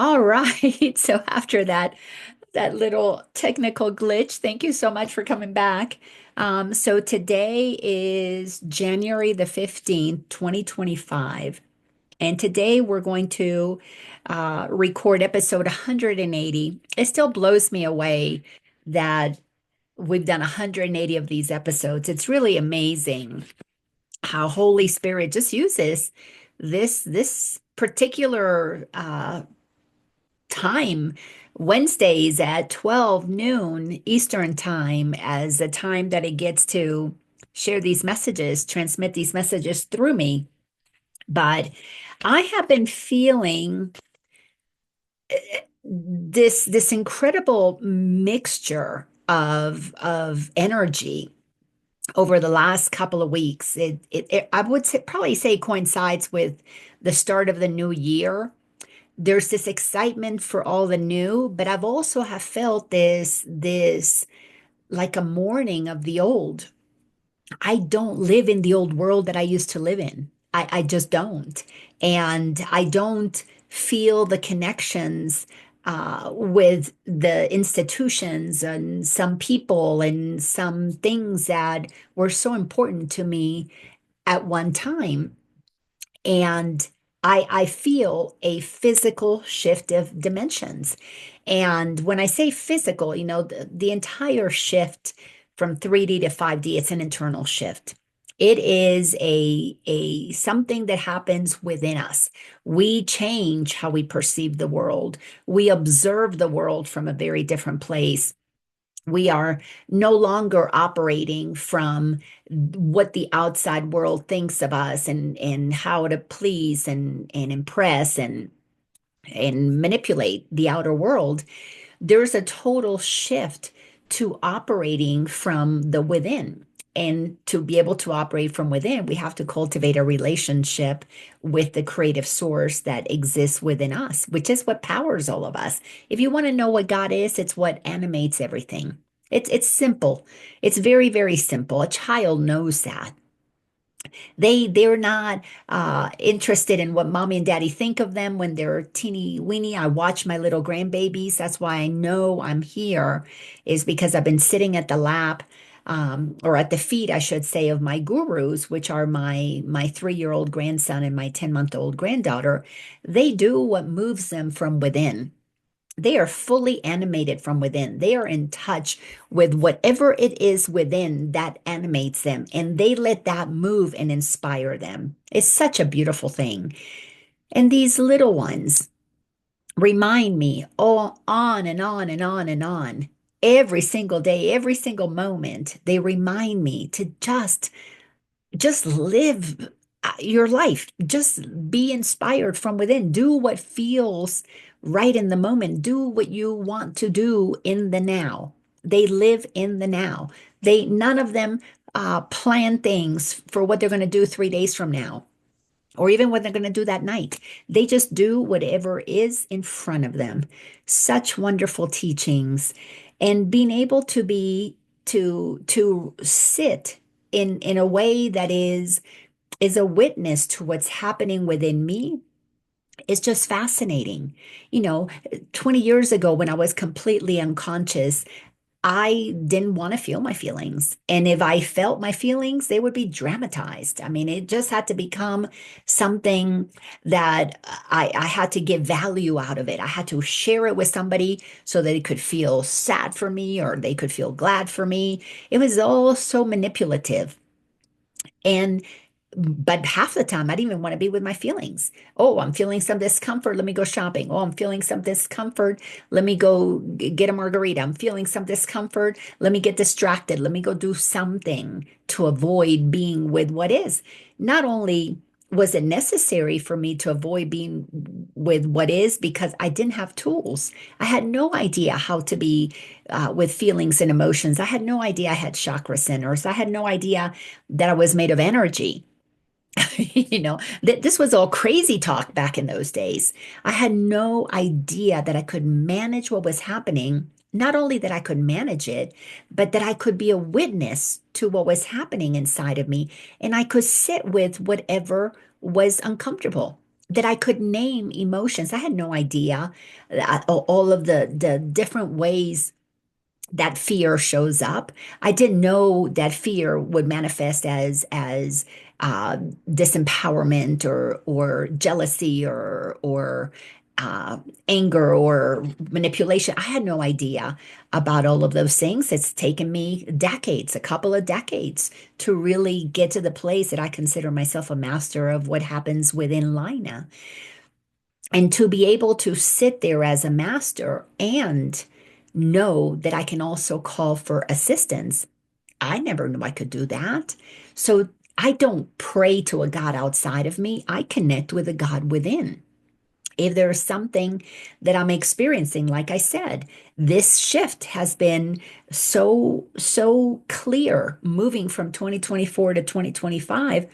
All right. So after that little technical glitch, thank you so much for coming back. So today is January the 15th, 2025. And today we're going to record episode 180. It still blows me away that we've done 180 of these episodes. It's really amazing how Holy Spirit just uses this particular time, Wednesdays at 12 noon Eastern time, as a time that it gets to share these messages, transmit these messages through me. But I have been feeling this incredible mixture of energy over the last couple of weeks. I would probably say coincides with the start of the new year. There's this excitement for all the new, but I've also have felt this like a mourning of the old. I don't live in the old world that I used to live in. I just don't. And I don't feel the connections with the institutions and some people and some things that were so important to me at one time. And I feel a physical shift of dimensions. And when I say physical, the entire shift from 3D to 5D, it's an internal shift. It is a something that happens within us. We change how we perceive the world. We observe the world from a very different place. We are no longer operating from what the outside world thinks of us and how to please and impress and manipulate the outer world. There's a total shift to operating from the within. And to be able to operate from within, we have to cultivate a relationship with the creative source that exists within us, which is what powers all of us. If you want to know what God is, it's what animates everything. It's simple. It's very, very simple. A child knows that. They're not interested in what mommy and daddy think of them when they're teeny weeny. I watch my little grandbabies. That's why I know I'm here, is because I've been sitting at the lap, or at the feet, I should say, of my gurus, which are my 3-year-old grandson and my 10-month-old granddaughter. They do what moves them from within. They are fully animated from within. They are in touch with whatever it is within that animates them, and they let that move and inspire them. It's such a beautiful thing. And these little ones remind me all on and on and on and on. Every single day, every single moment, they remind me to just live your life. Just be inspired from within. Do what feels right in the moment. Do what you want to do in the now. They live in the now. None of them plan things for what they're going to do 3 days from now, or even what they're going to do that night. They just do whatever is in front of them. Such wonderful teachings, and being able to be to sit in a way that is a witness to what's happening within me is just fascinating. You know, 20 years ago, when I was completely unconscious, I didn't want to feel my feelings. And if I felt my feelings, they would be dramatized. I mean, it just had to become something that I had to get value out of it. I had to share it with somebody so that they could feel sad for me or they could feel glad for me. It was all so manipulative. And but half the time, I didn't even want to be with my feelings. Oh, I'm feeling some discomfort. Let me go shopping. Oh, I'm feeling some discomfort. Let me go get a margarita. I'm feeling some discomfort. Let me get distracted. Let me go do something to avoid being with what is. Not only was it necessary for me to avoid being with what is because I didn't have tools. I had no idea how to be with feelings and emotions. I had no idea I had chakra centers. I had no idea that I was made of energy. This was all crazy talk back in those days. I had no idea that I could manage what was happening. Not only that I could manage it, but that I could be a witness to what was happening inside of me. And I could sit with whatever was uncomfortable. that I could name emotions. I had no idea all of the different ways that fear shows up. I didn't know that fear would manifest as uh, disempowerment or jealousy or uh, anger or manipulation. I had no idea about all of those things. It's taken me decades, a couple of decades, to really get to the place that I consider myself a master of what happens within Laina. And to be able to sit there as a master and know that I can also call for assistance, I never knew I could do that. So I don't pray to a God outside of me. I connect with a God within. If there's something that I'm experiencing, like I said, this shift has been so clear moving from 2024 to 2025.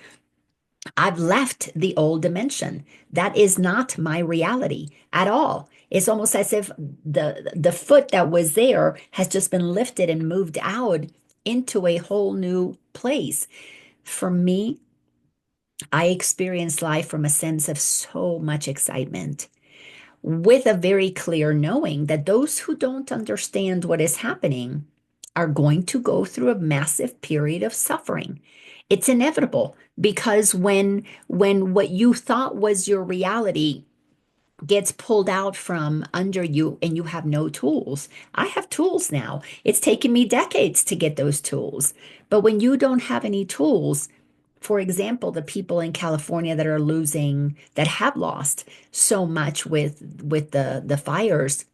I've left the old dimension. That is not my reality at all. It's almost as if the foot that was there has just been lifted and moved out into a whole new place. For me, I experience life from a sense of so much excitement, with a very clear knowing that those who don't understand what is happening are going to go through a massive period of suffering. It's inevitable because when what you thought was your reality gets pulled out from under you and you have no tools. I have tools now. It's taken me decades to get those tools. But when you don't have any tools, for example, the people in California that are losing, that have lost so much with the fires,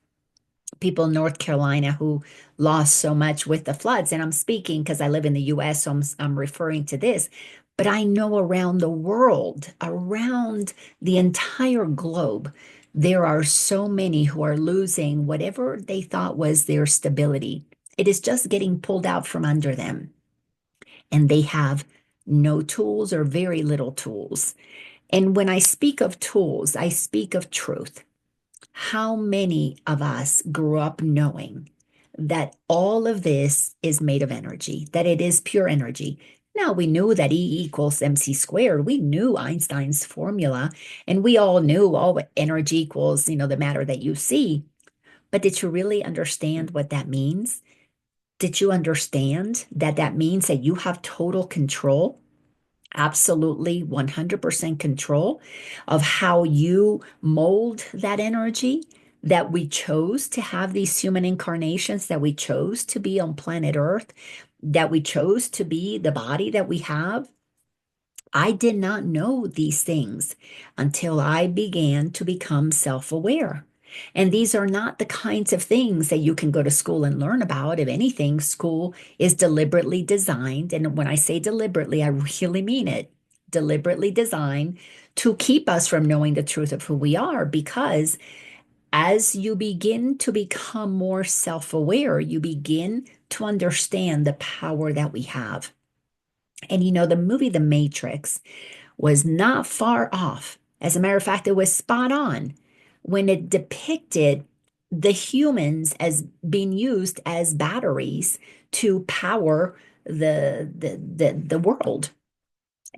people in North Carolina who lost so much with the floods. And I'm speaking because I live in the US, so I'm referring to this. But I know around the world, around the entire globe, there are so many who are losing whatever they thought was their stability. It is just getting pulled out from under them, and they have no tools or very little tools. And when I speak of tools, I speak of truth. How many of us grew up knowing that all of this is made of energy, that it is pure energy? Now, we knew that E equals MC squared. We knew Einstein's formula, and we all knew all energy equals, the matter that you see. But did you really understand what that means? Did you understand that that means that you have total control, absolutely 100% control of how you mold that energy, that we chose to have these human incarnations, that we chose to be on planet Earth, that we chose to be the body that we have? I did not know these things until I began to become self-aware. And these are not the kinds of things that you can go to school and learn about. If anything, school is deliberately designed. And when I say deliberately, I really mean it. Deliberately designed to keep us from knowing the truth of who we are. Because as you begin to become more self-aware, you begin to understand the power that we have. And the movie The Matrix was not far off. As a matter of fact, it was spot on when it depicted the humans as being used as batteries to power the world.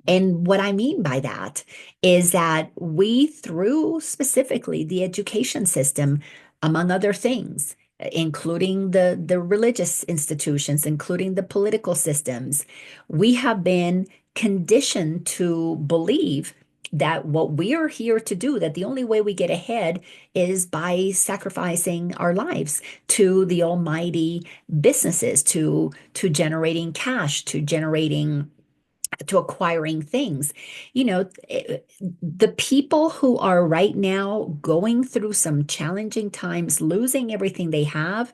And what I mean by that is that we, through specifically the education system, among other things, including the religious institutions, including the political systems, we have been conditioned to believe that what we are here to do, that the only way we get ahead is by sacrificing our lives to the almighty businesses, to generating cash, to acquiring things. The people who are right now going through some challenging times, losing everything they have,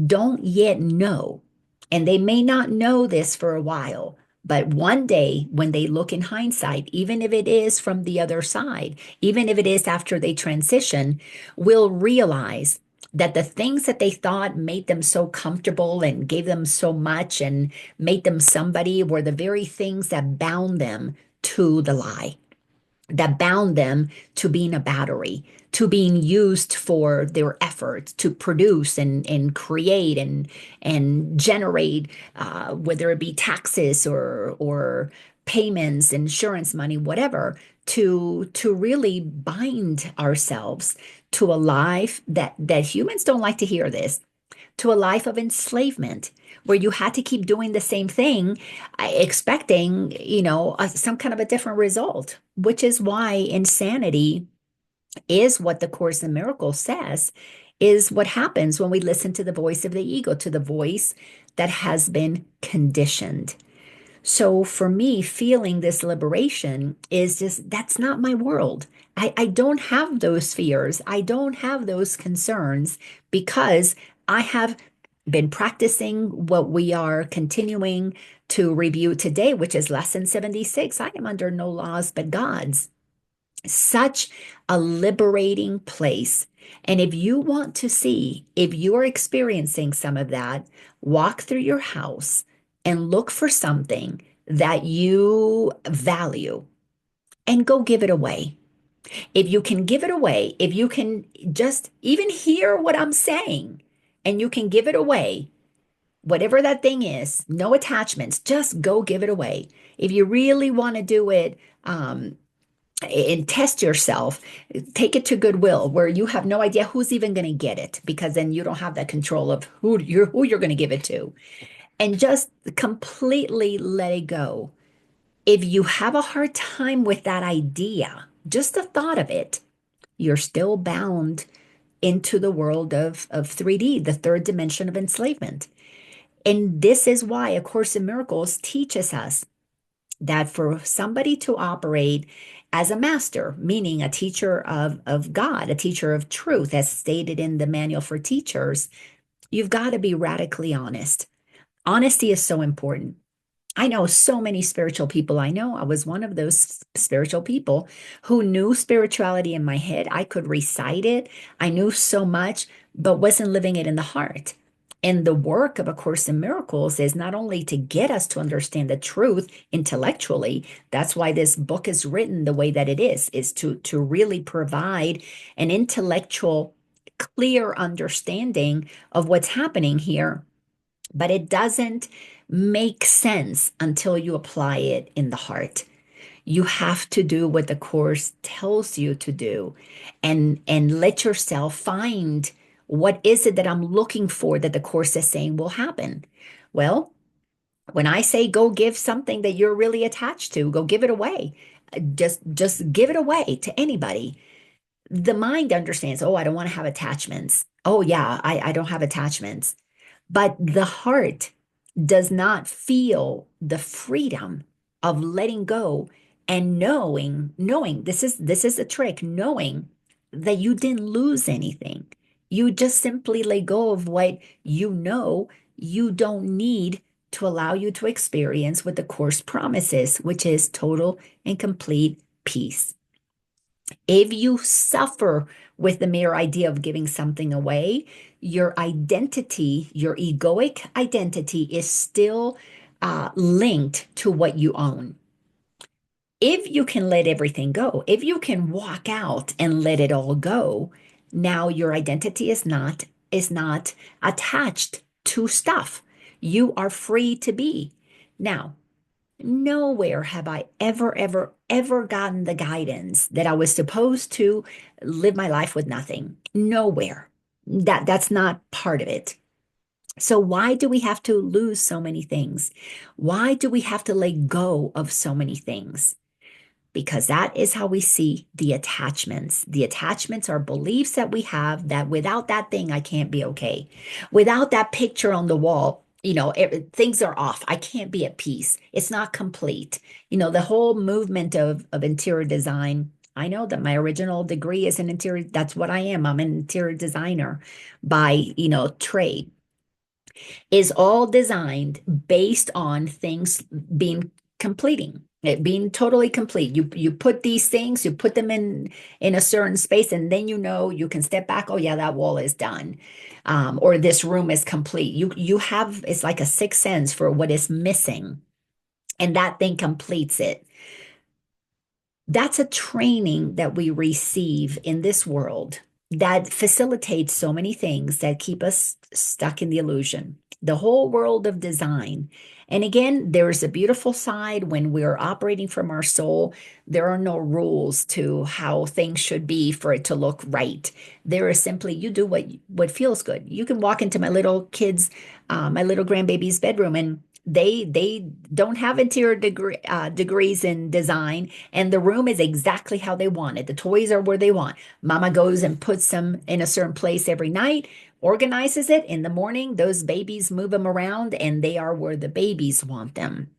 don't yet know. And they may not know this for a while, but one day when they look in hindsight, even if it is from the other side, even if it is after they transition, will realize that the things that they thought made them so comfortable and gave them so much and made them somebody were the very things that bound them to the lie, that bound them to being a battery, to being used for their efforts to produce and create and generate, whether it be taxes or payments, insurance money, whatever, to really bind ourselves to a life that humans don't like to hear this, to a life of enslavement where you had to keep doing the same thing, expecting, some kind of a different result, which is why insanity is what the Course in Miracles says is what happens when we listen to the voice of the ego, to the voice that has been conditioned. So for me, feeling this liberation is just, that's not my world. I don't have those fears. I don't have those concerns because I have been practicing what we are continuing to review today, which is lesson 76. I am under no laws but God's. Such a liberating place. And if you want to see if you are experiencing some of that, walk through your house and look for something that you value and go give it away. If you can give it away, if you can just even hear what I'm saying and you can give it away, whatever that thing is, no attachments, just go give it away. If you really want to do it, and test yourself, take it to Goodwill where you have no idea who's even going to get it because then you don't have that control of who you're going to give it to, and just completely let it go. If you have a hard time with that idea, just the thought of it, you're still bound into the world of 3D, the third dimension of enslavement. And this is why A Course in Miracles teaches us that for somebody to operate as a master, meaning a teacher of God, a teacher of truth, as stated in the manual for teachers, you've got to be radically honest. Honesty is so important. I know so many spiritual people. I know I was one of those spiritual people who knew spirituality in my head. I could recite it. I knew so much, but wasn't living it in the heart. And the work of A Course in Miracles is not only to get us to understand the truth intellectually, that's why this book is written the way that it is to really provide an intellectual, clear understanding of what's happening here, but it doesn't make sense until you apply it in the heart. You have to do what the Course tells you to do and let yourself find what is it that I'm looking for that the Course is saying will happen. Well, when I say go give something that you're really attached to, go give it away. Just give it away to anybody. The mind understands, oh, I don't want to have attachments. Oh, yeah, I don't have attachments. But the heart does not feel the freedom of letting go and knowing this is a trick, knowing that you didn't lose anything. You just simply let go of what you don't need to allow you to experience what the Course promises, which is total and complete peace. If you suffer with the mere idea of giving something away, your identity, your egoic identity, is still linked to what you own. If you can let everything go, if you can walk out and let it all go, now your identity is not attached to stuff. You are free to be. Now, nowhere have I ever gotten the guidance that I was supposed to live my life with nothing. Nowhere. That's not part of it. So why do we have to lose so many things? Why do we have to let go of so many things? Because that is how we see the attachments. The attachments are beliefs that we have that without that thing, I can't be okay. Without that picture on the wall, things are off. I can't be at peace. It's not complete. The whole movement of interior design. I know that my original degree is in interior. That's what I am. I'm an interior designer by, trade, is all designed based on things being completing it being totally complete. You put these things, you put them in a certain space, and then you can step back. Oh yeah, that wall is done, or this room is complete. You have, it's like a sixth sense for what is missing, and that thing completes it. That's a training that we receive in this world that facilitates so many things that keep us stuck in the illusion. the whole world of design. And again, there's a beautiful side when we're operating from our soul. There are no rules to how things should be for it to look right. There is simply you do what feels good. You can walk into my little kids, my little grandbaby's bedroom, and they don't have degrees in design, and the room is exactly how they want it. The toys are where they want. Mama goes and puts them in a certain place every night, organizes it. In the morning, those babies move them around, and they are where the babies want them.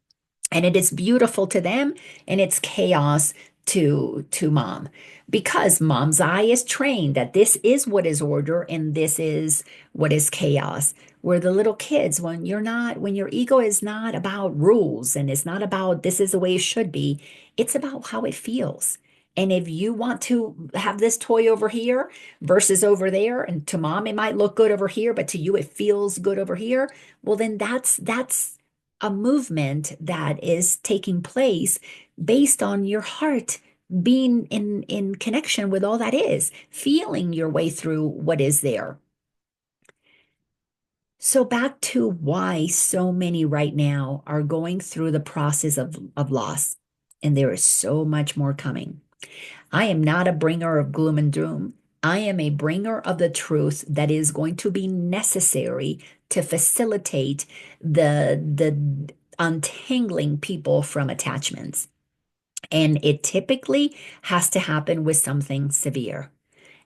And it is beautiful to them, and it's chaos to mom, because mom's eye is trained that this is what is order and this is what is chaos. Where the little kids, when your ego is not about rules and it's not about this is the way it should be, it's about how it feels. And if you want to have this toy over here versus over there, and to mom it might look good over here, but to you it feels good over here, well then that's a movement that is taking place based on your heart being in connection with all that is, feeling your way through what is there. So back to why so many right now are going through the process of loss, and there is so much more coming. I am not a bringer of gloom and doom. I am a bringer of the truth that is going to be necessary to facilitate the untangling people from attachments. And it typically has to happen with something severe.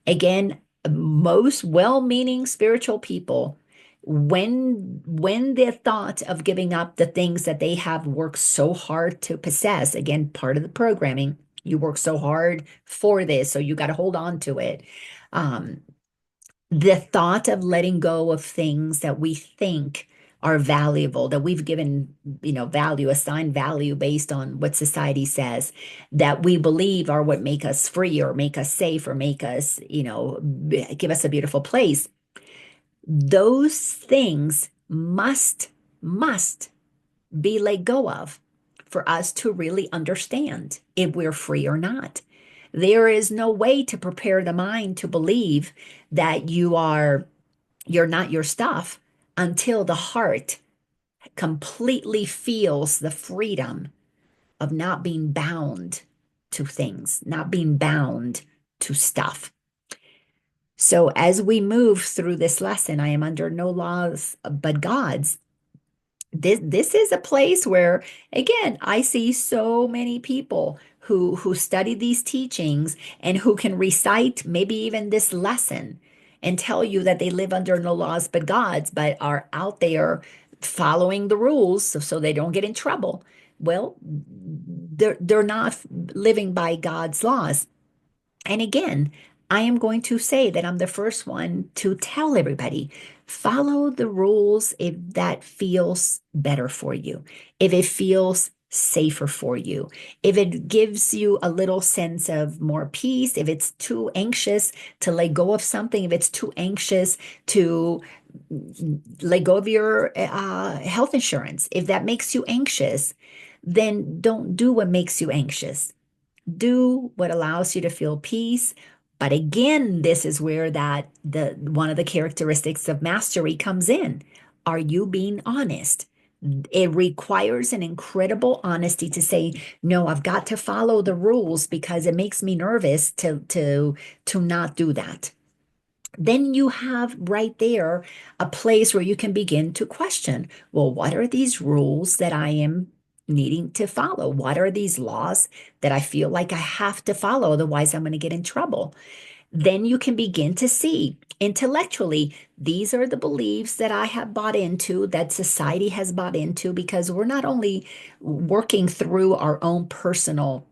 Again, most well-meaning spiritual people, when the thought of giving up the things that they have worked so hard to possess, again, part of the programming, you work so hard for this, so you got to hold on to it. Um, the thought of letting go of things that we think are valuable, that we've given, value, assigned value based on what society says, that we believe are what make us free or make us safe or make us, give us a beautiful place. Those things must be let go of for us to really understand if we're free or not. There is no way to prepare the mind to believe that you're not your stuff until the heart completely feels the freedom of not being bound to things, not being bound to stuff. So as we move through this lesson, I am under no laws but God's. This is a place where, again, I see so many people who study these teachings and who can recite maybe even this lesson and tell you that they live under no laws but God's, but are out there following the rules so they don't get in trouble. Well, they're not living by God's laws. And again, I am going to say that I'm the first one to tell everybody, follow the rules if that feels better for you, if it feels safer for you, if it gives you a little sense of more peace, if it's too anxious to let go of something, if it's too anxious to let go of your health insurance, if that makes you anxious, then don't do what makes you anxious. Do what allows you to feel peace. But again, this is where that the one of the characteristics of mastery comes in. Are you being honest? It requires an incredible honesty to say, no, I've got to follow the rules because it makes me nervous to not do that. Then you have right there a place where you can begin to question, well, what are these rules that I am needing to follow? What are these laws that I feel like I have to follow? Otherwise, I'm going to get in trouble. Then you can begin to see intellectually, these are the beliefs that I have bought into, that society has bought into, because we're not only working through our own personal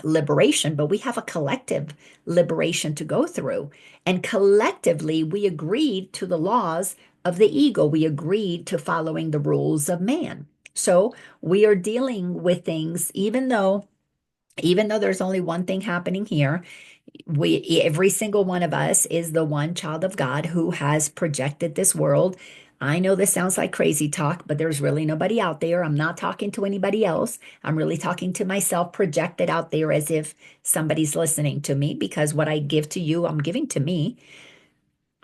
liberation, but we have a collective liberation to go through. And collectively, we agreed to the laws of the ego. We agreed to following the rules of man. So we are dealing with things, even though there's only one thing happening here, every single one of us is the one child of God who has projected this world. I know this sounds like crazy talk, but there's really nobody out there. I'm not talking to anybody else. I'm really talking to myself, projected out there as if somebody's listening to me, because what I give to you, I'm giving to me.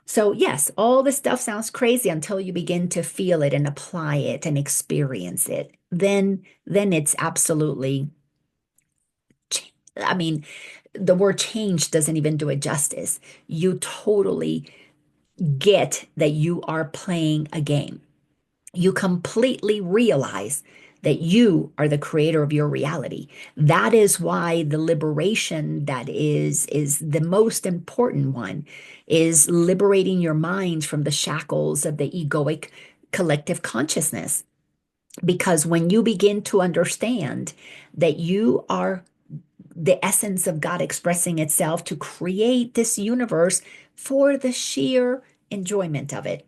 So yes, all this stuff sounds crazy until you begin to feel it and apply it and experience it. Then it's absolutely, I mean, the word change doesn't even do it justice. You totally get that you are playing a game. You completely realize that you are the creator of your reality. That is why the liberation that is the most important one is liberating your mind from the shackles of the egoic collective consciousness. Because when you begin to understand that you are the essence of God expressing itself to create this universe for the sheer enjoyment of it,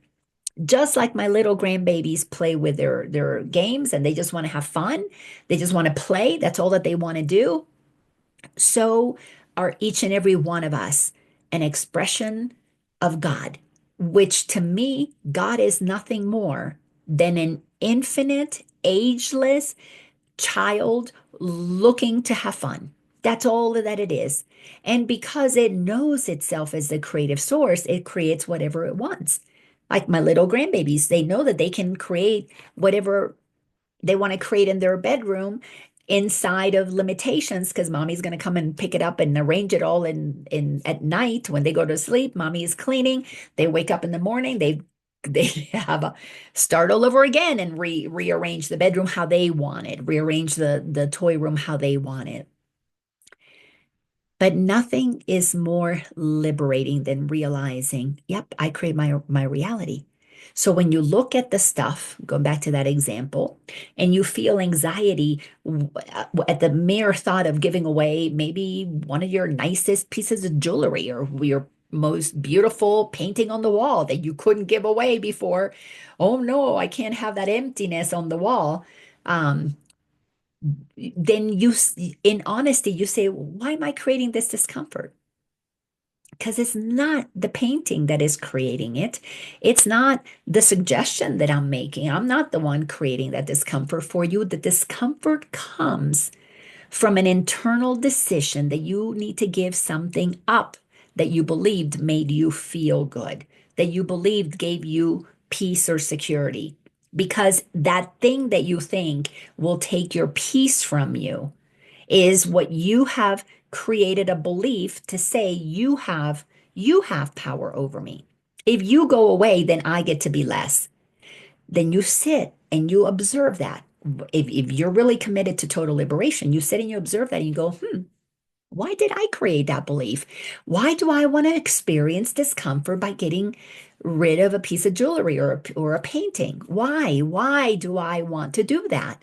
just like my little grandbabies play with their games and they just want to have fun. They just want to play. That's all that they want to do. So are each and every one of us an expression of God, which to me, God is nothing more than an infinite, ageless child looking to have fun. That's all that it is. And because it knows itself as the creative source, it creates whatever it wants. Like my little grandbabies, they know that they can create whatever they want to create in their bedroom inside of limitations because mommy's going to come and pick it up and arrange it all in at night when they go to sleep. Mommy is cleaning. They wake up in the morning. They have a start all over again and rearrange the bedroom how they want it, rearrange the toy room how they want it. But nothing is more liberating than realizing, yep, I create my reality. So when you look at the stuff, going back to that example, and you feel anxiety at the mere thought of giving away maybe one of your nicest pieces of jewelry or your most beautiful painting on the wall that you couldn't give away before. Oh no, I can't have that emptiness on the wall. Um, then in honesty, you say, why am I creating this discomfort? Because it's not the painting that is creating it. It's not the suggestion that I'm making. I'm not the one creating that discomfort for you. The discomfort comes from an internal decision that you need to give something up that you believed made you feel good, that you believed gave you peace or security. Because that thing that you think will take your peace from you is what you have created a belief to say you have power over me. If you go away, then I get to be less. Then you sit and you observe that. If you're really committed to total liberation, you sit and you observe that and you go, why did I create that belief? Why do I want to experience discomfort by getting rid of a piece of jewelry or a painting? Why? Why do I want to do that?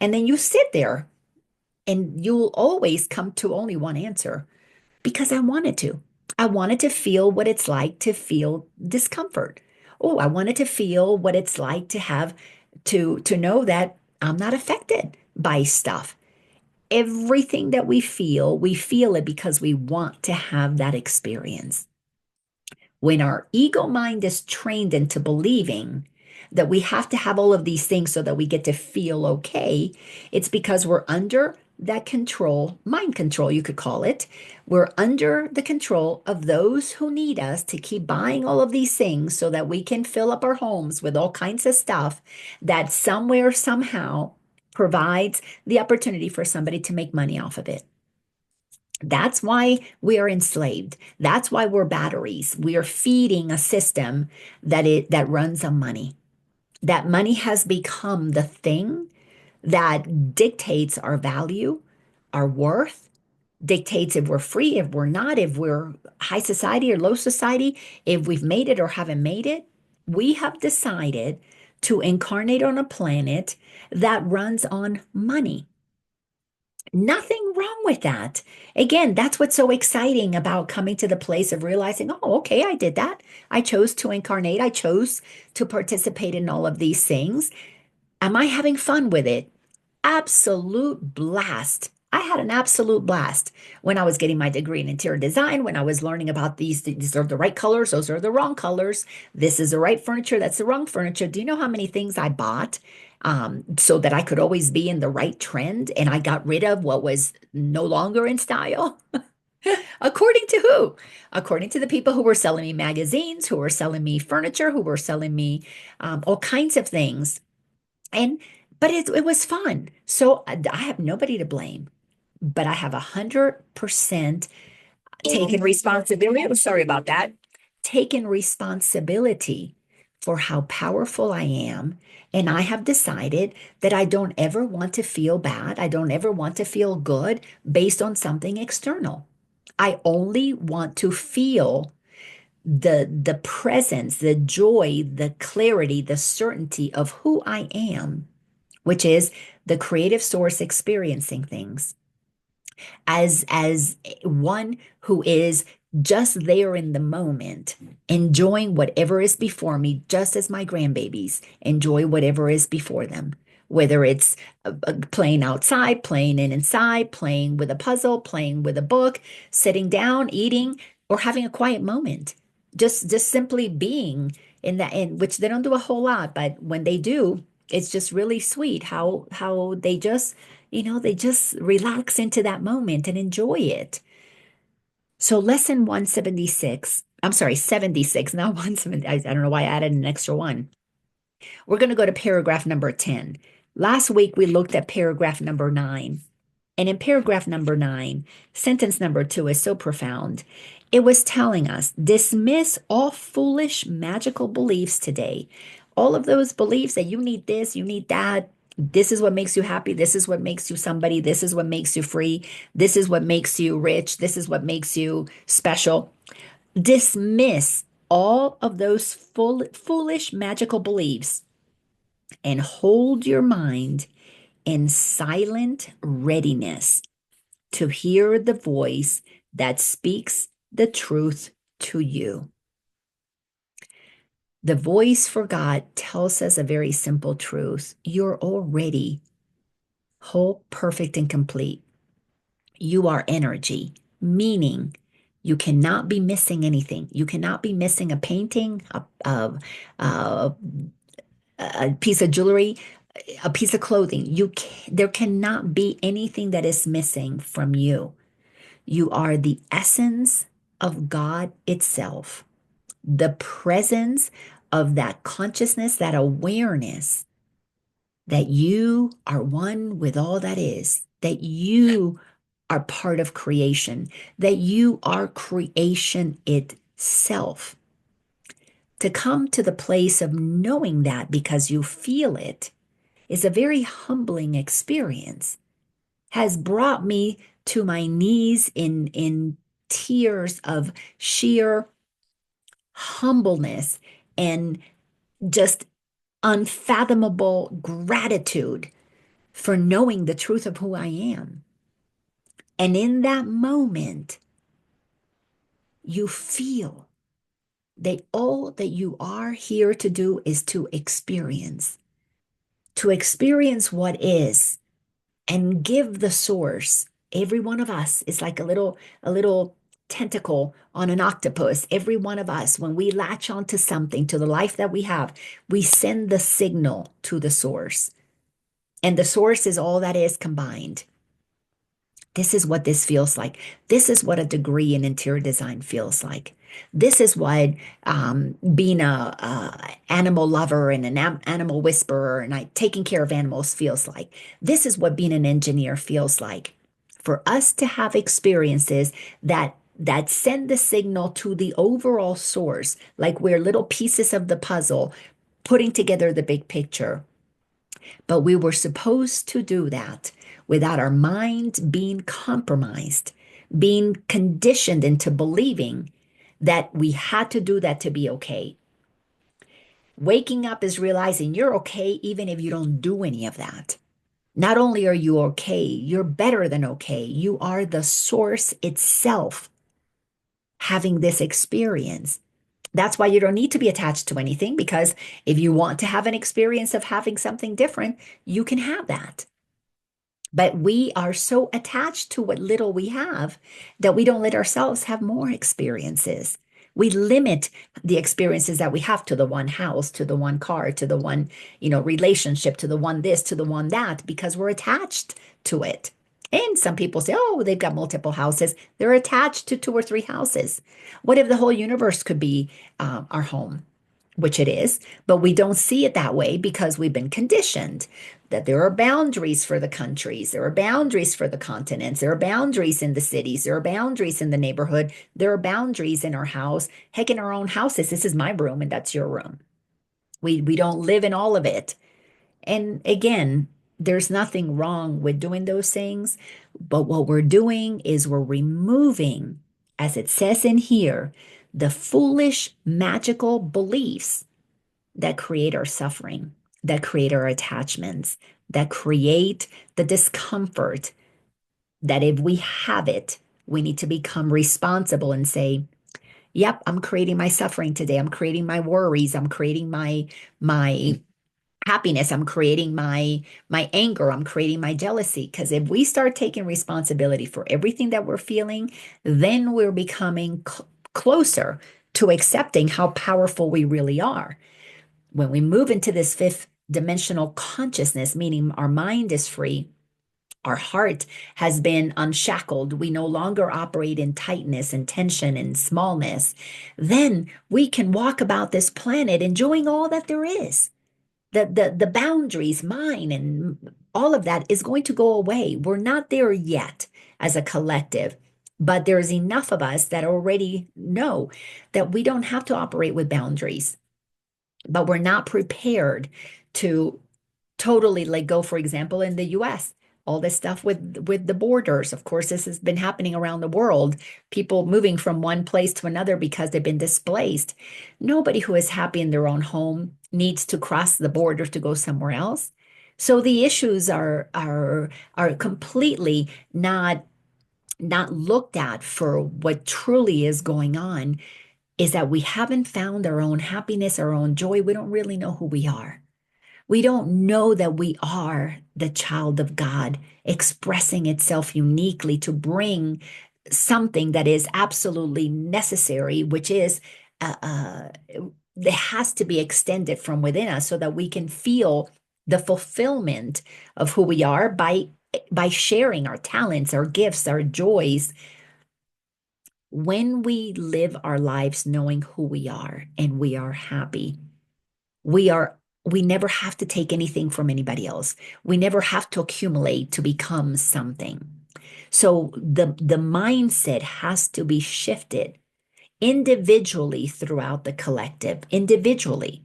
And then you sit there and you'll always come to only one answer because I wanted to. I wanted to feel what it's like to feel discomfort. Oh, I wanted to feel what it's like to have to know that I'm not affected by stuff. Everything that we feel it because we want to have that experience. When our ego mind is trained into believing that we have to have all of these things so that we get to feel okay, it's because we're under that control, mind control, you could call it. We're under the control of those who need us to keep buying all of these things so that we can fill up our homes with all kinds of stuff that somewhere, somehow provides the opportunity for somebody to make money off of it. That's why we are enslaved. That's why we're batteries. We are feeding a system that runs on money. That money has become the thing that dictates our value, our worth, dictates if we're free, if we're not, if we're high society or low society, if we've made it or haven't made it. We have decided to incarnate on a planet that runs on money. Nothing wrong with that. Again, that's what's so exciting about coming to the place of realizing, oh, okay, I did that. I chose to incarnate. I chose to participate in all of these things. Am I having fun with it? Absolute blast. I had an absolute blast when I was getting my degree in interior design, when I was learning about these are the right colors, those are the wrong colors. This is the right furniture, that's the wrong furniture. Do you know how many things I bought so that I could always be in the right trend and I got rid of what was no longer in style? According to who? According to the people who were selling me magazines, who were selling me furniture, who were selling me all kinds of things. And but it was fun. So I have nobody to blame, but I have 100% taken responsibility. I'm sorry about that. Taken responsibility for how powerful I am. And I have decided that I don't ever want to feel bad. I don't ever want to feel good based on something external. I only want to feel the presence, the joy, the clarity, the certainty of who I am, which is the creative source experiencing things as one who is just there in the moment, enjoying whatever is before me, just as my grandbabies enjoy whatever is before them. Whether it's playing outside, playing inside, playing with a puzzle, playing with a book, sitting down, eating, or having a quiet moment. Just simply being in that, in which they don't do a whole lot, but when they do, it's just really sweet how they just they just relax into that moment and enjoy it. So lesson 176, I'm sorry, 76, not 170. I don't know why I added an extra one. We're going to go to paragraph number 10. Last week we looked at paragraph number 9. And in paragraph number 9, sentence number 2 is so profound. It was telling us, dismiss all foolish magical beliefs today. All of those beliefs that you need this, you need that. This is what makes you happy. This is what makes you somebody. This is what makes you free. This is what makes you rich. This is what makes you special. Dismiss all of those foolish magical beliefs and hold your mind in silent readiness to hear the voice that speaks the truth to you. The voice for God tells us a very simple truth. You're already whole, perfect, and complete. You are energy, meaning you cannot be missing anything. You cannot be missing a painting, a, a piece of jewelry, a piece of clothing. There cannot be anything that is missing from you. You are the essence of God itself, the presence of that consciousness, that awareness that you are one with all that is, that you are part of creation, that you are creation itself. To come to the place of knowing that because you feel it is a very humbling experience, has brought me to my knees in tears of sheer humbleness and just unfathomable gratitude for knowing the truth of who I am. And in that moment, you feel that all that you are here to do is to experience what is, and give the source. Every one of us is like a little tentacle on an octopus. Every one of us, when we latch onto something, to the life that we have, we send the signal to the source. And the source is all that is combined. This is what this feels like. This is what a degree in interior design feels like. This is what being a animal lover and an animal whisperer and taking care of animals feels like. This is what being an engineer feels like. For us to have experiences that send the signal to the overall source, like we're little pieces of the puzzle, putting together the big picture. But we were supposed to do that without our mind being compromised, being conditioned into believing that we had to do that to be okay. Waking up is realizing you're okay even if you don't do any of that. Not only are you okay, you're better than okay. You are the source itself having this experience. That's why you don't need to be attached to anything, because if you want to have an experience of having something different, you can have that. But we are so attached to what little we have that we don't let ourselves have more experiences. We limit the experiences that we have to the one house, to the one car, to the one, relationship, to the one this, to the one that, because we're attached to it. And some people say, oh, they've got multiple houses. They're attached to two or three houses. What if the whole universe could be our home? Which it is, but we don't see it that way because we've been conditioned that there are boundaries for the countries, there are boundaries for the continents, there are boundaries in the cities, there are boundaries in the neighborhood, there are boundaries in our house. Heck, in our own houses, this is my room and that's your room. We don't live in all of it. And again, there's nothing wrong with doing those things, but what we're doing is we're removing, as it says in here, the foolish, magical beliefs that create our suffering, that create our attachments, that create the discomfort, that if we have it, we need to become responsible and say, yep, I'm creating my suffering today. I'm creating my worries. I'm creating my happiness. I'm creating my anger. I'm creating my jealousy. Because if we start taking responsibility for everything that we're feeling, then we're becoming closer to accepting how powerful we really are. When we move into this fifth dimensional consciousness, meaning our mind is free, our heart has been unshackled. We no longer operate in tightness and tension and smallness. Then we can walk about this planet enjoying all that there is. The boundaries, mine and all of that is going to go away. We're not there yet as a collective, but there's enough of us that already know that we don't have to operate with boundaries, but we're not prepared to totally let go. For example, in the US, all this stuff with the borders. Of course, this has been happening around the world, people moving from one place to another because they've been displaced. Nobody who is happy in their own home needs to cross the border to go somewhere else. So the issues are completely not looked at for what truly is going on, is that we haven't found our own happiness, our own joy. We don't really know who we are. We don't know that we are the child of God expressing itself uniquely to bring something that is absolutely necessary, which is it has to be extended from within us so that we can feel the fulfillment of who we are by sharing our talents, our gifts, our joys. When we live our lives knowing who we are and we are happy, we are we never have to take anything from anybody else. We never have to accumulate to become something. So the mindset has to be shifted individually throughout the collective, individually.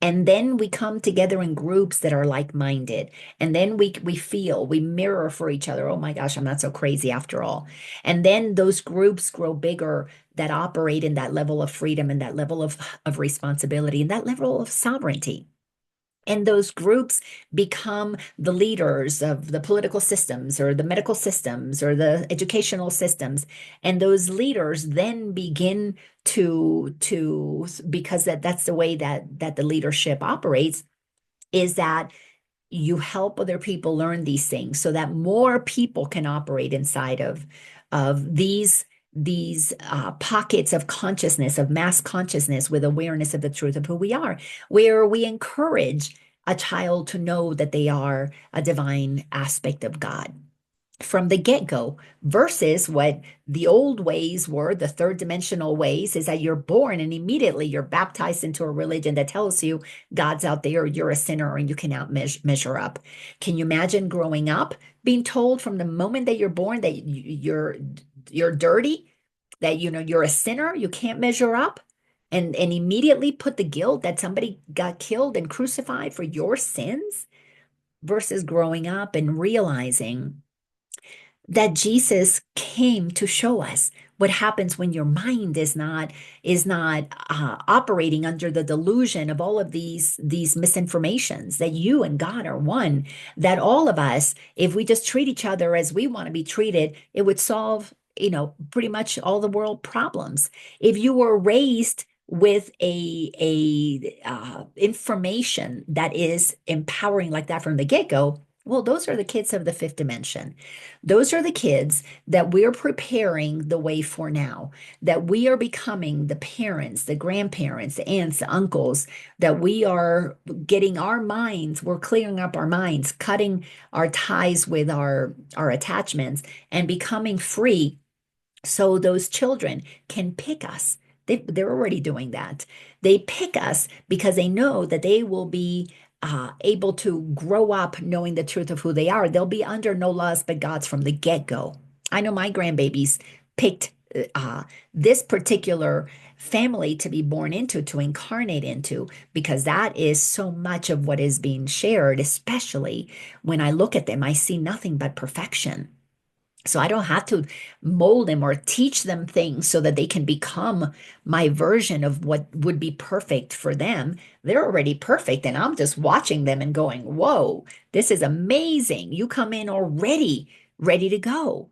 And then we come together in groups that are like-minded. And then we feel, we mirror for each other. Oh my gosh, I'm not so crazy after all. And then those groups grow bigger that operate in that level of freedom and that level of responsibility and that level of sovereignty. And those groups become the leaders of the political systems or the medical systems or the educational systems. And those leaders then begin to because that's the way that the leadership operates, is that you help other people learn these things so that more people can operate inside of these pockets of consciousness, of mass consciousness, with awareness of the truth of who we are, where we encourage a child to know that they are a divine aspect of God from the get-go, versus what the old ways were, the third dimensional ways, is that you're born and immediately you're baptized into a religion that tells you God's out there, you're a sinner, and you cannot measure up. Can you imagine growing up being told from the moment that you're born that you're dirty, that you're a sinner, you can't measure up, and immediately put the guilt that somebody got killed and crucified for your sins, versus growing up and realizing that Jesus came to show us what happens when your mind is not operating under the delusion of all of these misinformations, that you and God are one, that all of us, if we just treat each other as we want to be treated, it would solve, pretty much all the world problems. If you were raised with a information that is empowering like that from the get-go, Well, those are the kids of the fifth dimension. Those are the kids that we're preparing the way for now, that we are becoming the parents, the grandparents, the aunts, the uncles, that we are getting our minds, we're clearing up our minds, cutting our ties with our attachments and becoming free so those children can pick us. They're already doing that. They pick us because they know that they will be able to grow up knowing the truth of who they are. They'll be under no laws but God's from the get-go. I know my grandbabies picked this particular family to be born into, to incarnate into, because that is so much of what is being shared, especially when I look at them, I see nothing but perfection. So I don't have to mold them or teach them things so that they can become my version of what would be perfect for them. They're already perfect, and I'm just watching them and going, whoa, this is amazing. You come in already ready to go.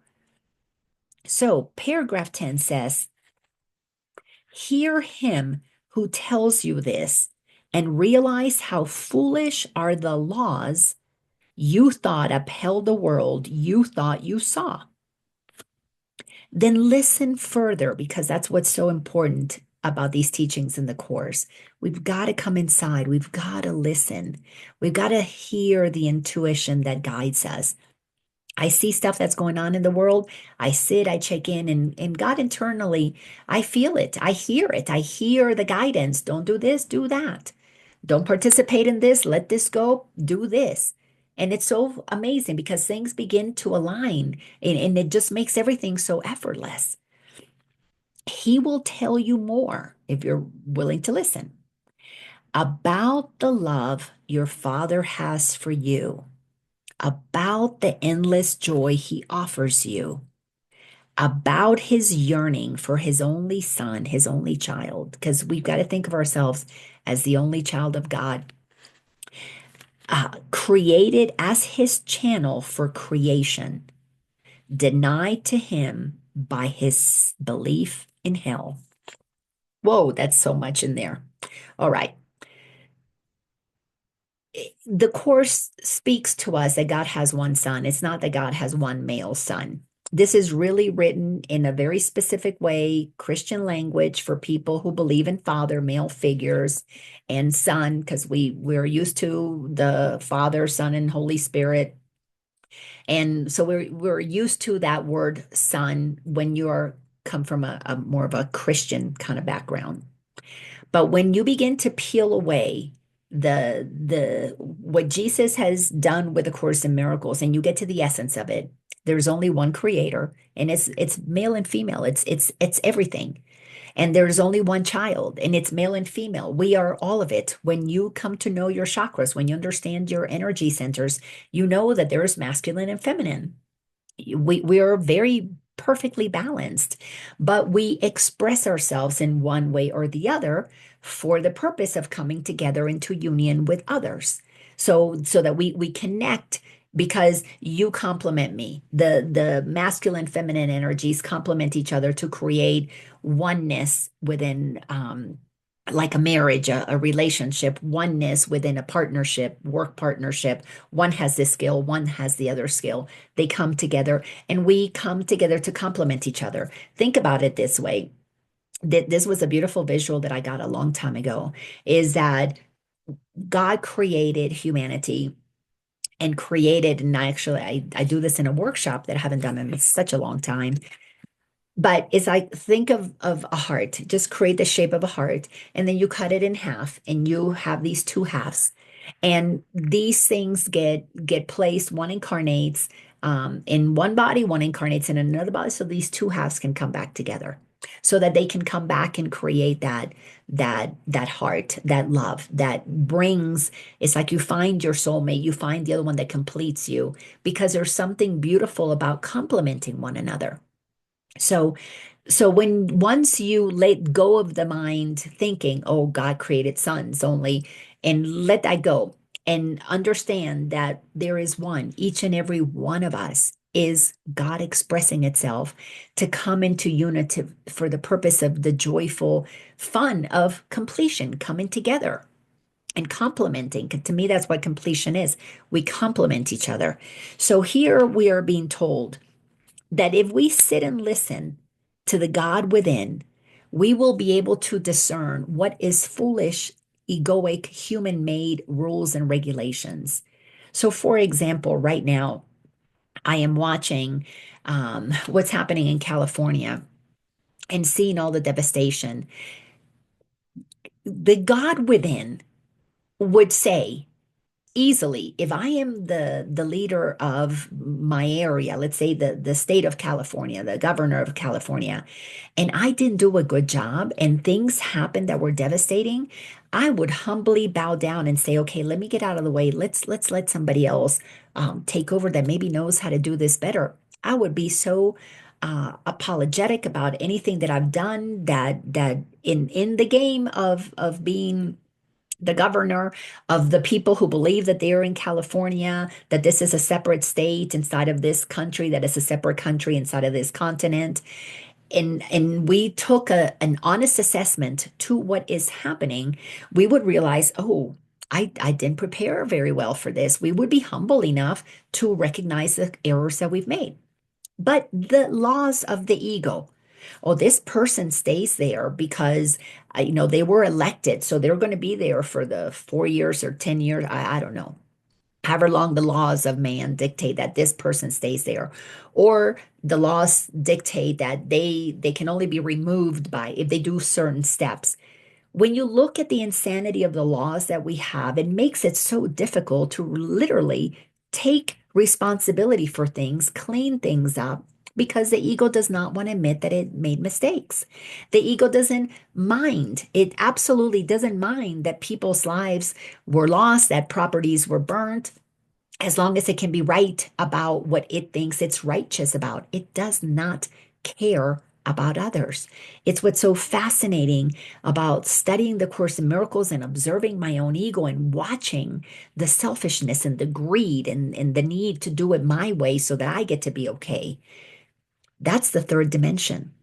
So paragraph 10 says, hear him who tells you this and realize how foolish are the laws you thought upheld the world you thought you saw. Then listen further because that's what's so important about these teachings in the course. We've got to come inside. We've got to listen. We've got to hear the intuition that guides us. I see stuff that's going on in the world. I sit, I check in, and God internally, I feel it. I hear it. I hear the guidance. Don't do this, do that. Don't participate in this. Let this go. Do this. And it's so amazing because things begin to align and it just makes everything so effortless. He will tell you more if you're willing to listen about the love your Father has for you, about the endless joy he offers you, about his yearning for his only son, his only child, because we've got to think of ourselves as the only child of God, created as his channel for creation, denied to him by his belief in hell. Whoa, that's so much in there. All right. The Course speaks to us that God has one son. It's not that God has one male son. This is really written in a very specific way, Christian language for people who believe in father, male figures, and son, because we're used to the Father, Son, and Holy Spirit. And so we're used to that word son when you're come from a more of a Christian kind of background. But when you begin to peel away the what Jesus has done with the Course in Miracles, and you get to the essence of it, there's only one creator, and it's male and female. It's everything. And there's only one child, and it's male and female. We are all of it. When you come to know your chakras, when you understand your energy centers, you know that there is masculine and feminine. We are very perfectly balanced, but we express ourselves in one way or the other for the purpose of coming together into union with others. So that we connect because you complement me. The masculine feminine energies complement each other to create oneness within like a marriage, a relationship, oneness within a partnership, work partnership. One has this skill, one has the other skill. They come together and we come together to complement each other. Think about it this way. This was a beautiful visual that I got a long time ago, is that God created humanity and created, and I do this in a workshop that I haven't done in such a long time, but it's like think of a heart. Just create the shape of a heart, and then you cut it in half, and you have these two halves. And these things get placed. One incarnates in one body, one incarnates in another body. So these two halves can come back together, so that they can come back and create that heart, that love that brings. It's like you find your soulmate, you find the other one that completes you, because there's something beautiful about complementing one another. So, so when once you let go of the mind thinking, oh, God created sons only, and let that go and understand that there is one, each and every one of us is God expressing itself to come into unity for the purpose of the joyful fun of completion, coming together. and complementing. 'Cause to me, that's what completion is. We complement each other. So here we are being told that if we sit and listen to the God within, we will be able to discern what is foolish, egoic, human made rules and regulations. So, for example, right now, I am watching what's happening in California and seeing all the devastation. The God within would say, easily, if I am the leader of my area, let's say the state of California, the governor of California, and I didn't do a good job and things happened that were devastating, I would humbly bow down and say, okay, let me get out of the way. Let's let somebody else take over that maybe knows how to do this better. I would be so apologetic about anything that I've done, that in the game of being the governor, of the people who believe that they're in California, that this is a separate state inside of this country, that it's a separate country inside of this continent. And we took an honest assessment to what is happening, we would realize, oh, I didn't prepare very well for this. We would be humble enough to recognize the errors that we've made. But the laws of the ego, oh, this person stays there because, they were elected, so they're going to be there for the 4 years or 10 years. I don't know. However long the laws of man dictate that this person stays there, or the laws dictate that they can only be removed by if they do certain steps. When you look at the insanity of the laws that we have, it makes it so difficult to literally take responsibility for things, clean things up, because the ego does not want to admit that it made mistakes. The ego doesn't mind. It absolutely doesn't mind that people's lives were lost, that properties were burnt, as long as it can be right about what it thinks it's righteous about. It does not care about others. It's what's so fascinating about studying the Course in Miracles and observing my own ego and watching the selfishness and the greed and the need to do it my way so that I get to be okay. That's the third dimension.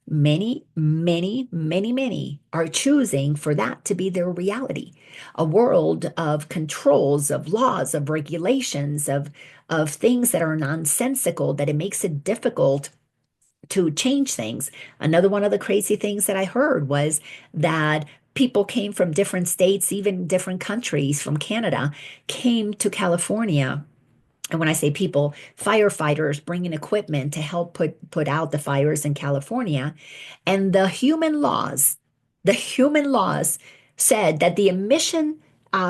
Many, many, many, many are choosing for that to be their reality. A world of controls, of laws, of regulations, of things that are nonsensical, that it makes it difficult to change things. Another one of the crazy things that I heard was that people came from different states, even different countries, from Canada, came to California. And when I say people, firefighters bringing equipment to help put out the fires in California. And the human laws said that the emission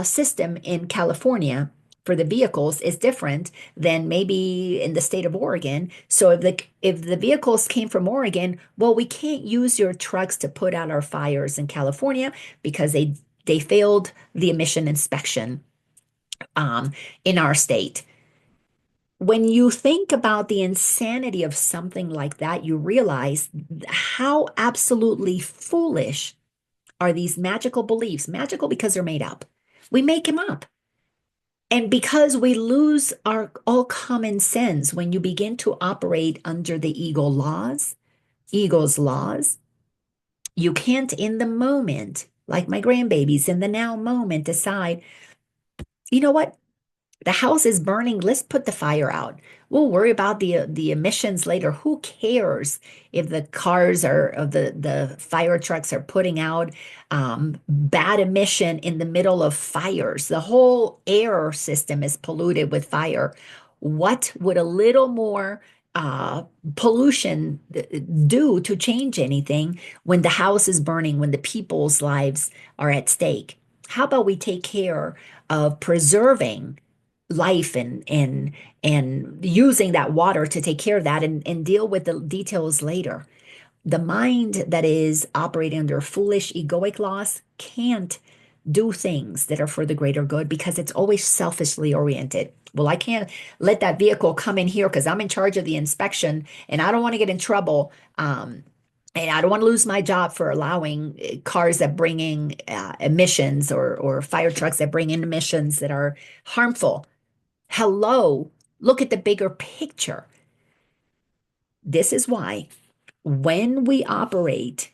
system in California for the vehicles is different than maybe in the state of Oregon. So if the vehicles came from Oregon, well, we can't use your trucks to put out our fires in California because they failed the emission inspection um, in our state. When you think about the insanity of something like that, you realize how absolutely foolish are these magical beliefs. Magical because they're made up. We make them up. And because we lose our all common sense when you begin to operate under the ego's laws, you can't in the moment, like my grandbabies, in the now moment, decide, you know what? The house is burning. Let's put the fire out. We'll worry about the emissions later. Who cares if the cars are of the fire trucks are putting out bad emission in the middle of fires? The whole air system is polluted with fire. What would a little more pollution do to change anything when the house is burning, when the people's lives are at stake? How about we take care of preserving life and using that water to take care of that and deal with the details later? The mind that is operating under foolish egoic laws can't do things that are for the greater good because it's always selfishly oriented. Well, I can't let that vehicle come in here because I'm in charge of the inspection and I don't want to get in trouble. And I don't want to lose my job for allowing cars that bring in emissions, or fire trucks that bring in emissions that are harmful. Hello, look at the bigger picture. This is why when we operate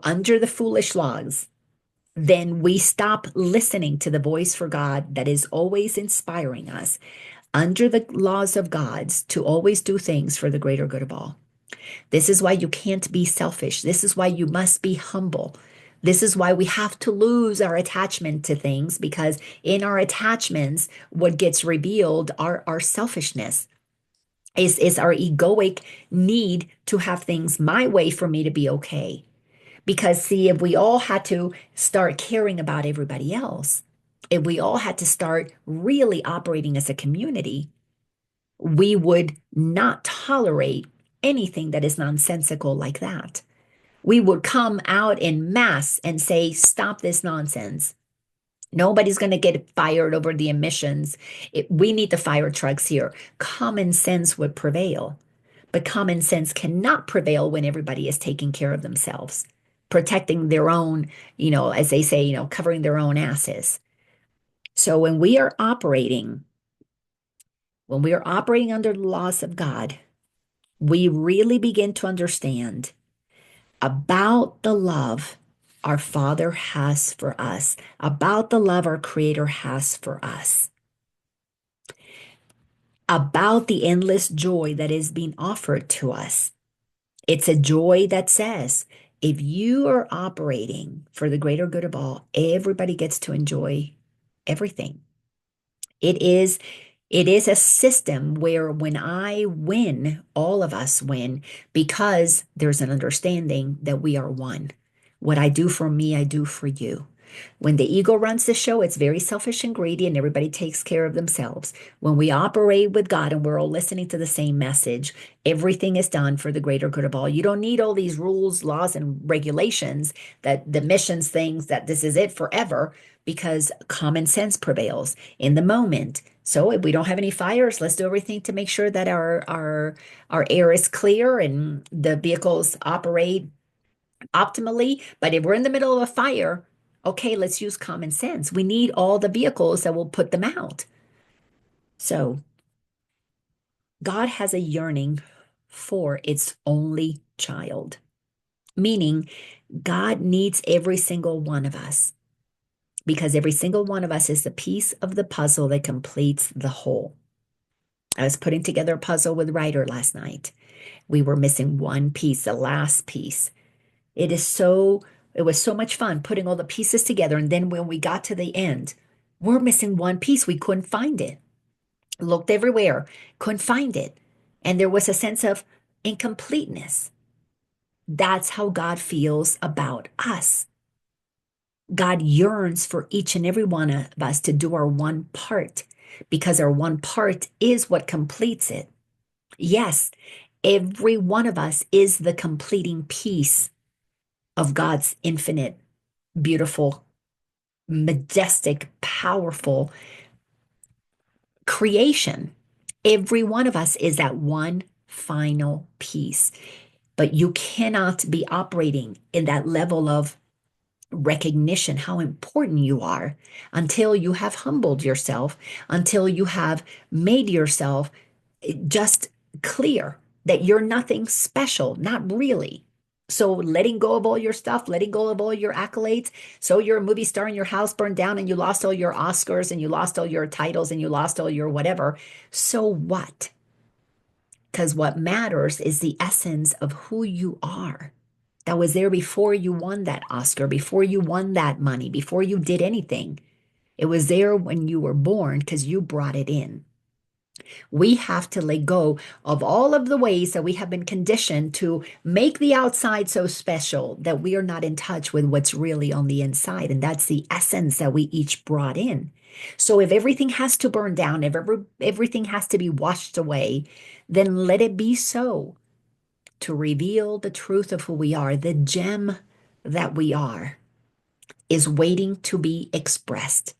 under the foolish laws, then we stop listening to the voice for God that is always inspiring us under the laws of God's to always do things for the greater good of all. This is why you can't be selfish. This is why you must be humble. This is why we have to lose our attachment to things, because in our attachments, what gets revealed are our selfishness. Is our egoic need to have things my way for me to be okay. Because, see, if we all had to start caring about everybody else, if we all had to start really operating as a community, we would not tolerate anything that is nonsensical like that. We would come out in mass and say, stop this nonsense. Nobody's going to get fired over the emissions. We need the fire trucks here. Common sense would prevail. But common sense cannot prevail when everybody is taking care of themselves, protecting their own, as they say, covering their own asses. So when we are operating under the laws of God, we really begin to understand about the love our Father has for us, about the love our Creator has for us, about the endless joy that is being offered to us. It's a joy that says, if you are operating for the greater good of all, everybody gets to enjoy everything. It is it is a system where when I win, all of us win because there's an understanding that we are one. What I do for me, I do for you. When the ego runs the show, it's very selfish and greedy, and everybody takes care of themselves. When we operate with God and we're all listening to the same message, everything is done for the greater good of all. You don't need all these rules, laws, and regulations that the missions things that this is it forever, because common sense prevails in the moment. So if we don't have any fires, let's do everything to make sure that our air is clear and the vehicles operate optimally. But if we're in the middle of a fire, okay, let's use common sense. We need all the vehicles that will put them out. So God has a yearning for its only child, meaning God needs every single one of us, because every single one of us is the piece of the puzzle that completes the whole. I was putting together a puzzle with Ryder last night. We were missing one piece, the last piece. It was so much fun putting all the pieces together. And then when we got to the end, we're missing one piece. We couldn't find it. Looked everywhere, couldn't find it. And there was a sense of incompleteness. That's how God feels about us. God yearns for each and every one of us to do our one part, because our one part is what completes it. Yes, every one of us is the completing piece of God's infinite, beautiful, majestic, powerful creation. Every one of us is that one final piece. But you cannot be operating in that level of recognition, how important you are, until you have humbled yourself, until you have made yourself just clear that you're nothing special, not really. So letting go of all your stuff, letting go of all your accolades. So you're a movie star and your house burned down and you lost all your Oscars and you lost all your titles and you lost all your whatever. So what? Because what matters is the essence of who you are that was there before you won that Oscar, before you won that money, before you did anything. It was there when you were born because you brought it in. We have to let go of all of the ways that we have been conditioned to make the outside so special that we are not in touch with what's really on the inside. And that's the essence that we each brought in. So if everything has to burn down, if everything has to be washed away, then let it be so, to reveal the truth of who we are. The gem that we are is waiting to be expressed.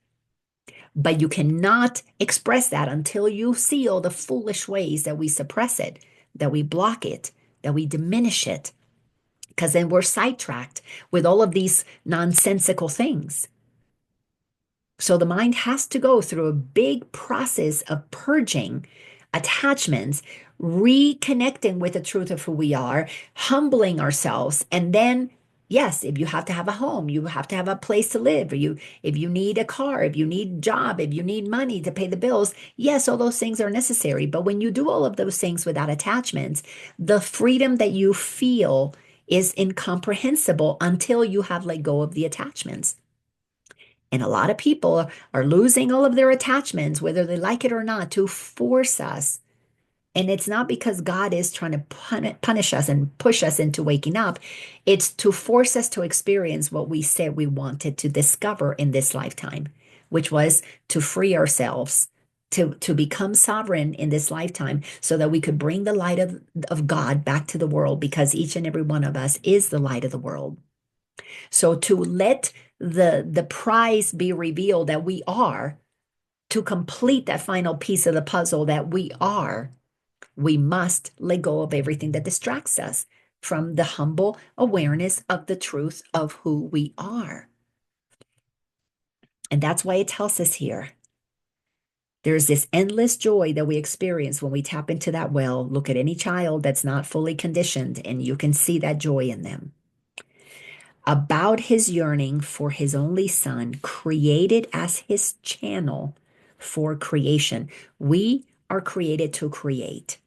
But you cannot express that until you see all the foolish ways that we suppress it, that we block it, that we diminish it, because then we're sidetracked with all of these nonsensical things. So the mind has to go through a big process of purging attachments, reconnecting with the truth of who we are, humbling ourselves, and then Yes, if you have to have a home, you have to have a place to live, or if you need a car, if you need a job, if you need money to pay the bills, yes, all those things are necessary. But when you do all of those things without attachments, the freedom that you feel is incomprehensible until you have let go of the attachments. And a lot of people are losing all of their attachments, whether they like it or not, to force us. And it's not because God is trying to punish us and push us into waking up. It's to force us to experience what we said we wanted to discover in this lifetime, which was to free ourselves, to become sovereign in this lifetime so that we could bring the light of God back to the world because each and every one of us is the light of the world. So to let the prize be revealed that we are, to complete that final piece of the puzzle that we are, we must let go of everything that distracts us from the humble awareness of the truth of who we are. And that's why it tells us here. There's this endless joy that we experience when we tap into that well. Look at any child that's not fully conditioned, and you can see that joy in them. About his yearning for his only son, created as his channel for creation. We are created to create.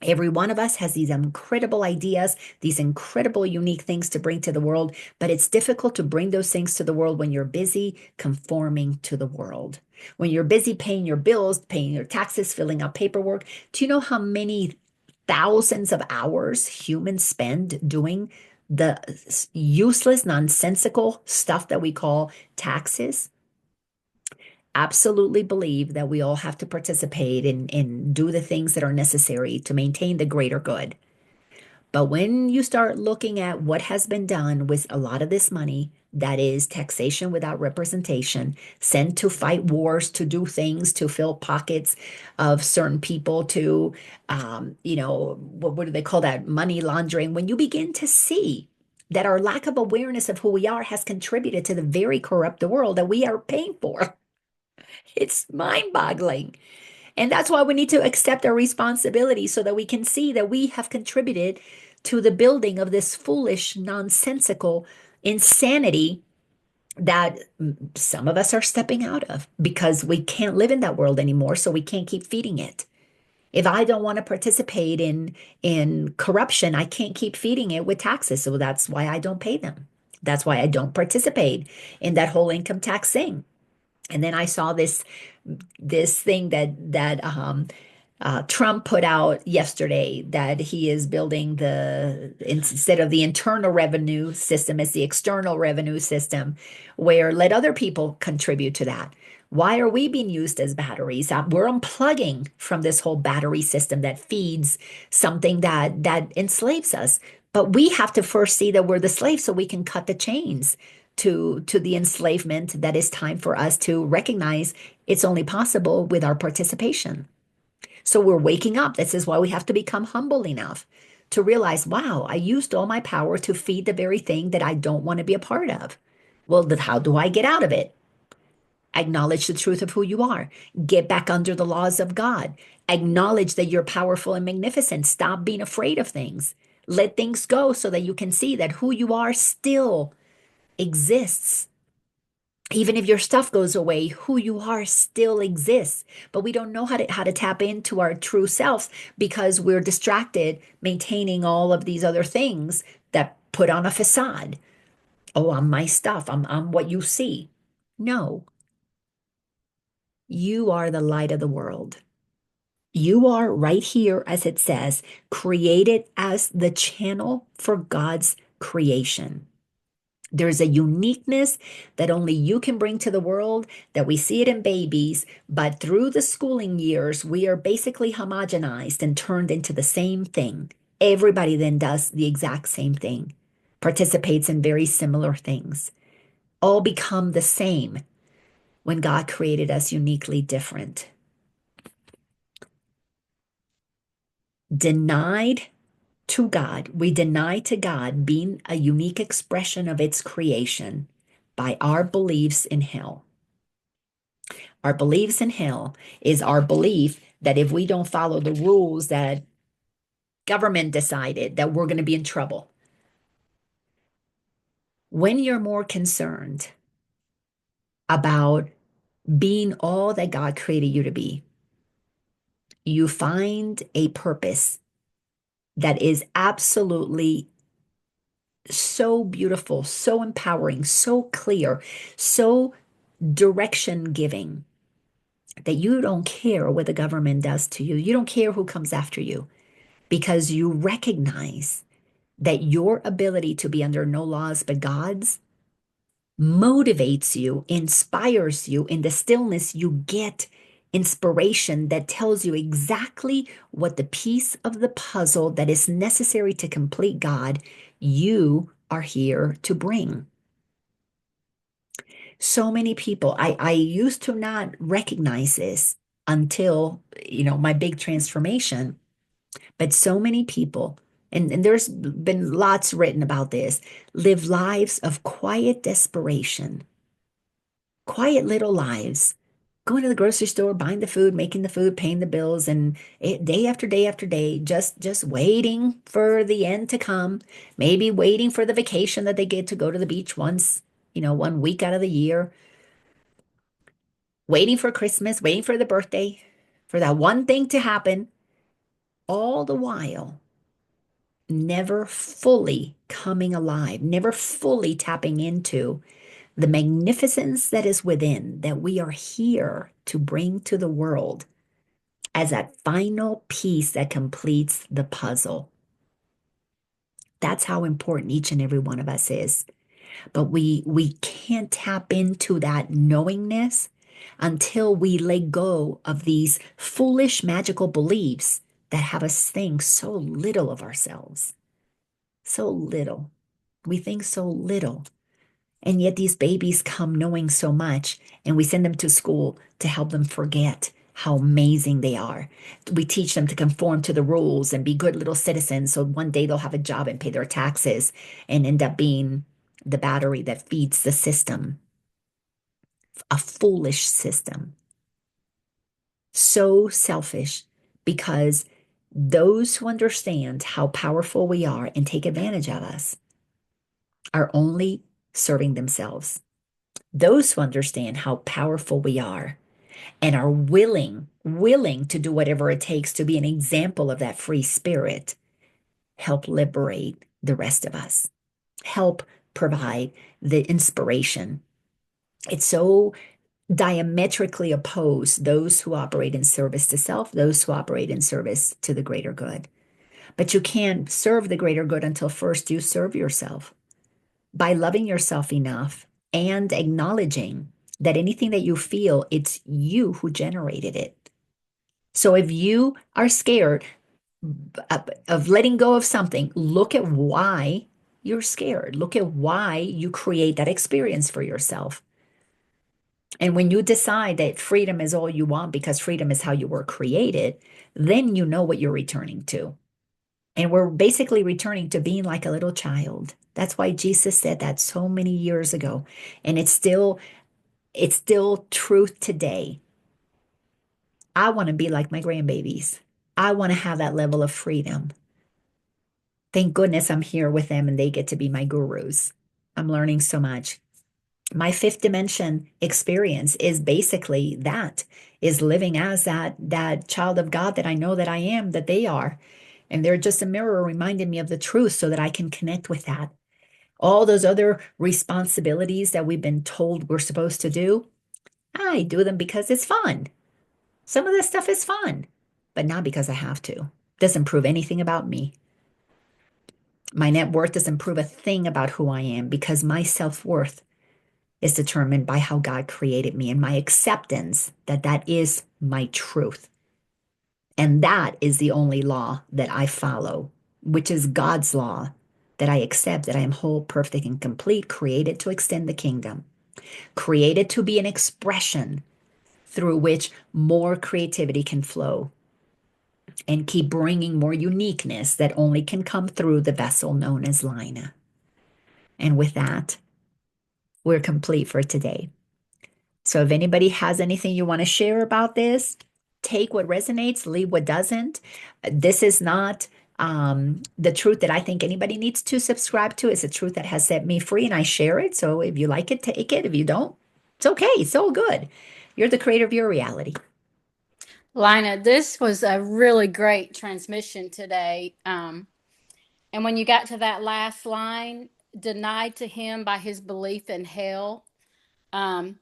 Every one of us has these incredible ideas, these incredible, unique things to bring to the world, but it's difficult to bring those things to the world when you're busy conforming to the world. When you're busy paying your bills, paying your taxes, filling out paperwork. Do you know how many thousands of hours humans spend doing the useless, nonsensical stuff that we call taxes? Absolutely believe that we all have to participate and do the things that are necessary to maintain the greater good. But when you start looking at what has been done with a lot of this money, that is taxation without representation, sent to fight wars, to do things, to fill pockets of certain people, to, what do they call that? Money laundering. When you begin to see that our lack of awareness of who we are has contributed to the very corrupt world that we are paying for. It's mind-boggling. And that's why we need to accept our responsibility so that we can see that we have contributed to the building of this foolish, nonsensical insanity that some of us are stepping out of because we can't live in that world anymore, so we can't keep feeding it. If I don't want to participate in corruption, I can't keep feeding it with taxes, so that's why I don't pay them. That's why I don't participate in that whole income tax thing. And then I saw this thing that Trump put out yesterday, that he is building instead of the internal revenue system, it's the external revenue system, where let other people contribute to that. Why are we being used as batteries? We're unplugging from this whole battery system that feeds something that enslaves us. But we have to first see that we're the slaves so we can cut the chains to the enslavement that is time for us to recognize it's only possible with our participation. So we're waking up. This is why we have to become humble enough to realize, wow, I used all my power to feed the very thing that I don't want to be a part of. Well, then how do I get out of it? Acknowledge the truth of who you are. Get back under the laws of God. Acknowledge that you're powerful and magnificent. Stop being afraid of things. Let things go so that you can see that who you are still exists. Even if your stuff goes away, who you are still exists. But we don't know how to tap into our true selves because we're distracted maintaining all of these other things that put on a facade. Oh, I'm my stuff. I'm what you see. No, you are the light of the world. You are right here, as it says, created as the channel for God's creation. There's a uniqueness that only you can bring to the world, that we see it in babies, but through the schooling years, we are basically homogenized and turned into the same thing. Everybody then does the exact same thing, participates in very similar things, all become the same when God created us uniquely different. Denied to God, we deny to God being a unique expression of its creation by our beliefs in hell. Our beliefs in hell is our belief that if we don't follow the rules that government decided, that we're going to be in trouble. When you're more concerned about being all that God created you to be, you find a purpose that is absolutely so beautiful, so empowering, so clear, so direction giving that you don't care what the government does to you. You don't care who comes after you because you recognize that your ability to be under no laws but God's motivates you, inspires you. In the stillness, you get inspiration that tells you exactly what the piece of the puzzle that is necessary to complete God you are here to bring. So many people, I used to not recognize this until, my big transformation, but so many people, and there's been lots written about this, live lives of quiet desperation, quiet little lives, going to the grocery store, buying the food, making the food, paying the bills, and day after day after day, just waiting for the end to come, maybe waiting for the vacation that they get to go to the beach once, 1 week out of the year, waiting for Christmas, waiting for the birthday, for that one thing to happen, all the while never fully coming alive, never fully tapping into the magnificence that is within, that we are here to bring to the world as that final piece that completes the puzzle. That's how important each and every one of us is. But we can't tap into that knowingness until we let go of these foolish magical beliefs that have us think so little of ourselves. So little. We think so little. And yet these babies come knowing so much, and we send them to school to help them forget how amazing they are. We teach them to conform to the rules and be good little citizens so one day they'll have a job and pay their taxes and end up being the battery that feeds the system, a foolish system. So selfish because those who understand how powerful we are and take advantage of us are only serving themselves. Those who understand how powerful we are and are willing to do whatever it takes to be an example of that free spirit, help liberate the rest of us, help provide the inspiration. It's so diametrically opposed those who operate in service to self, those who operate in service to the greater good. But you can't serve the greater good until first you serve yourself by loving yourself enough and acknowledging that anything that you feel, it's you who generated it. So if you are scared of letting go of something, look at why you're scared. Look at why you create that experience for yourself. And when you decide that freedom is all you want because freedom is how you were created, then you know what you're returning to. And we're basically returning to being like a little child. That's why Jesus said that so many years ago. And it's still truth today. I want to be like my grandbabies. I want to have that level of freedom. Thank goodness I'm here with them and they get to be my gurus. I'm learning so much. My fifth dimension experience is basically that, is living as that child of God that I know that I am, that they are. And they're just a mirror reminding me of the truth so that I can connect with that. All those other responsibilities that we've been told we're supposed to do, I do them because it's fun. Some of this stuff is fun, but not because I have to. Doesn't prove anything about me. My net worth doesn't prove a thing about who I am because my self-worth is determined by how God created me and my acceptance that that is my truth. And that is the only law that I follow, which is God's law, that I accept that I am whole, perfect, and complete, created to extend the kingdom, created to be an expression through which more creativity can flow and keep bringing more uniqueness that only can come through the vessel known as Laina. And with that, we're complete for today. So if anybody has anything you want to share about this, take what resonates, leave what doesn't. This is not The truth that I think anybody needs to subscribe to is a truth that has set me free, and I share it. So if you like it, take it. If you don't, it's okay. It's all good. You're the creator of your reality. Lina, this was a really great transmission today. And when you got to that last line, denied to him by his belief in hell, um,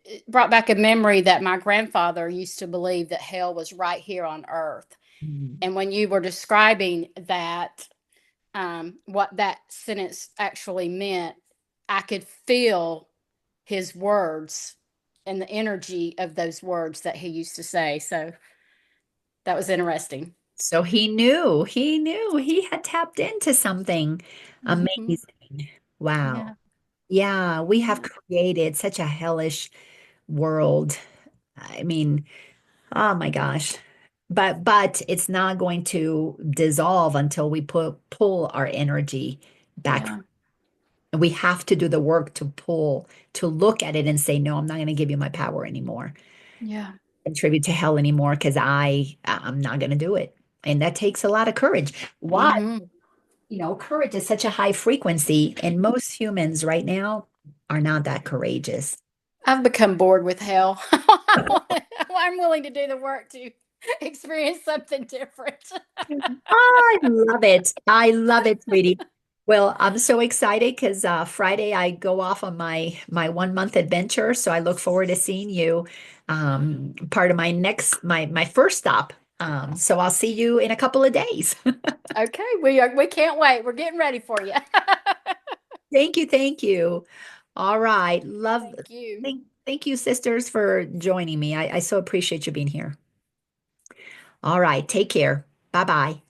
it brought back a memory that my grandfather used to believe that hell was right here on earth. Mm. And when you were describing that, what that sentence actually meant, I could feel his words and the energy of those words that he used to say. So that was interesting. So he knew he had tapped into something Hmm. amazing. Wow. Yeah. Yeah, we have Yeah. created such a hellish world. I mean, oh my gosh. But it's not going to dissolve until we pull our energy back. Yeah. We have to do the work to pull, to look at it and say, no, I'm not going to give you my power anymore, Yeah. contribute to hell anymore, because I'm not going to do it. And that takes a lot of courage. Why? Hmm. Courage is such a high frequency, and most humans right now are not that courageous. I've become bored with hell. I'm willing to do the work to experience something different. I love it. I love it, sweetie. Well, I'm so excited because Friday I go off on my 1 month adventure. So I look forward to seeing you, part of my first stop. So I'll see you in a couple of days. Okay, we can't wait. We're getting ready for you. Thank you, thank you. All right, love. Thank you. Thank you, sisters, for joining me. I so appreciate you being here. All right, take care. Bye bye.